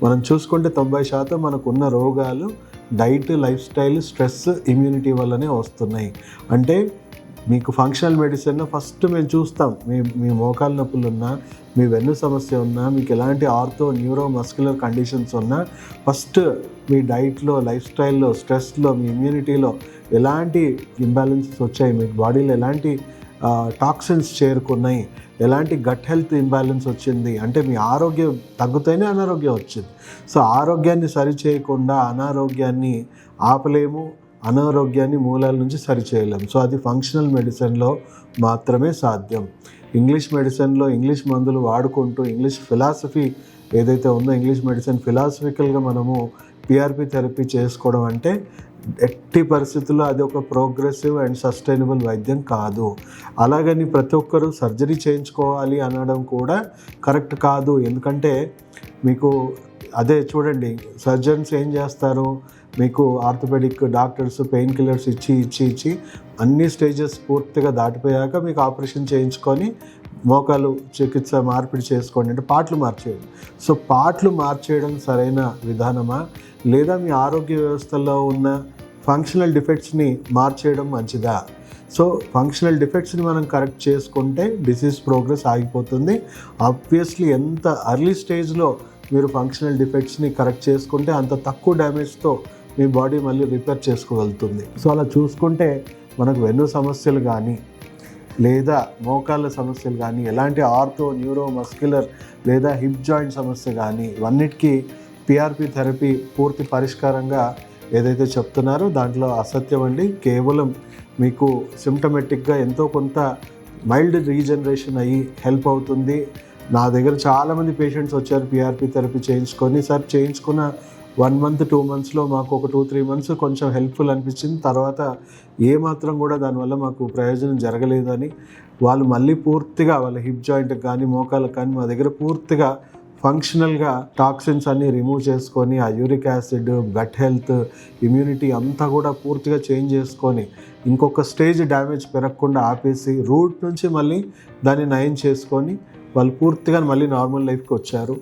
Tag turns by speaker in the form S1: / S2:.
S1: మనం చూసుకుంటే 90% మనకున్న రోగాలు diet, life style, stress, immunity వల్లనే వస్తున్నాయి. అంటే మీకు ఫంక్షనల్ మెడిసిన్లో ఫస్ట్ మేము చూస్తాం, మీ మోకాలు నొప్పులు ఉన్నా, మీ వెన్ను సమస్య ఉన్నా, మీకు ఎలాంటి ఆర్థో న్యూరో మస్కులర్ కండిషన్స్ ఉన్నా ఫస్ట్ మీ డైట్లో, లైఫ్ స్టైల్లో, స్ట్రెస్లో, మీ ఇమ్యూనిటీలో ఎలాంటి ఇంబ్యాలెన్సెస్ వచ్చాయి, మీ బాడీలో ఎలాంటి టాక్సిన్స్ చేరుకున్నాయి, ఎలాంటి గట్ హెల్త్ ఇంబ్యాలెన్స్ వచ్చింది, అంటే మీ ఆరోగ్యం తగ్గుతూనే అనారోగ్యం వచ్చింది. సో ఆరోగ్యాన్ని సరిచేయకుండా అనారోగ్యాన్ని ఆపలేము, అనారోగ్యాన్ని మూలాల నుంచి సరిచేయలేము. సో అది ఫంక్షనల్ మెడిసిన్లో మాత్రమే సాధ్యం. ఇంగ్లీష్ మెడిసిన్లో ఇంగ్లీష్ మందులు వాడుకుంటూ ఇంగ్లీష్ ఫిలాసఫీ ఏదైతే ఉందో, ఇంగ్లీష్ మెడిసిన్ ఫిలాసఫికల్గా మనము పిఆర్పి థెరపీ చేసుకోవడం అంటే ఎట్టి పరిస్థితుల్లో అది ఒక ప్రోగ్రెసివ్ అండ్ సస్టైనబుల్ వైద్యం కాదు. అలాగని ప్రతి ఒక్కరూ సర్జరీ చేయించుకోవాలి అనడం కూడా కరెక్ట్ కాదు. ఎందుకంటే మీకు అదే చూడండి, సర్జన్స్ ఏం చేస్తారు, మీకు ఆర్థోపెడిక్ డాక్టర్స్ పెయిన్ కిల్లర్స్ ఇచ్చి అన్ని స్టేజెస్ పూర్తిగా దాటిపోయాక మీకు ఆపరేషన్ చేయించుకొని మోకాలు చికిత్స మార్పిడి చేసుకోండి అంటే పార్ట్లు మార్చేయండి. సో పార్ట్లు మార్చేయడం సరైన విధానమా, లేదా మీ ఆరోగ్య వ్యవస్థలో ఉన్న ఫంక్షనల్ డిఫెక్ట్స్ని మార్చేయడం మంచిదా? సో ఫంక్షనల్ డిఫెక్ట్స్ని మనం కరెక్ట్ చేసుకుంటే డిసీజ్ ప్రోగ్రెస్ ఆగిపోతుంది. ఆబ్వియస్లీ ఎంత అర్లీ స్టేజ్లో మీరు ఫంక్షనల్ డిఫెక్ట్స్ని కరెక్ట్ చేసుకుంటే అంత తక్కువ డ్యామేజ్తో మీ బాడీ మళ్ళీ రిపేర్ చేసుకోగలుగుతుంది. సో అలా చూసుకుంటే మనకు వెన్ను సమస్యలు కానీ, లేదా మోకాళ్ళ సమస్యలు కానీ, ఎలాంటి ఆర్థో న్యూరో మస్క్యులర్ లేదా హిప్ జాయింట్ సమస్య కానీ, ఇవన్నిటికీ పిఆర్పి థెరపీ పూర్తి పరిష్కారంగా ఏదైతే చెప్తున్నారో దాంట్లో అసత్యం అండి. కేవలం మీకు సిమ్టమెటిక్గా ఎంతో కొంత మైల్డ్ రీజనరేషన్ అయ్యి హెల్ప్ అవుతుంది. నా దగ్గర చాలామంది పేషెంట్స్ వచ్చారు పిఆర్పి థెరపీ చేయించుకొని, సార్ చేయించుకున్న 1 month 2 monthsలో మాకు ఒక 2-3 months కొంచెం హెల్ప్ఫుల్ అనిపించింది, తర్వాత ఏమాత్రం కూడా దానివల్ల మాకు ప్రయోజనం జరగలేదని వాళ్ళు మళ్ళీ పూర్తిగా వాళ్ళ హిప్ జాయింట్కి కానీ మోకాళ్ళకి కానీ మా దగ్గర పూర్తిగా ఫంక్షనల్గా టాక్సిన్స్ అన్నీ రిమూవ్ చేసుకొని ఆ uric acid, gut health, immunity అంతా కూడా పూర్తిగా చేంజ్ చేసుకొని ఇంకొక స్టేజ్ డ్యామేజ్ పెరగకుండా ఆపేసి రూట్ నుంచి మళ్ళీ దాన్ని నయం చేసుకొని వాళ్ళు పూర్తిగా మళ్ళీ నార్మల్ లైఫ్కి వచ్చారు.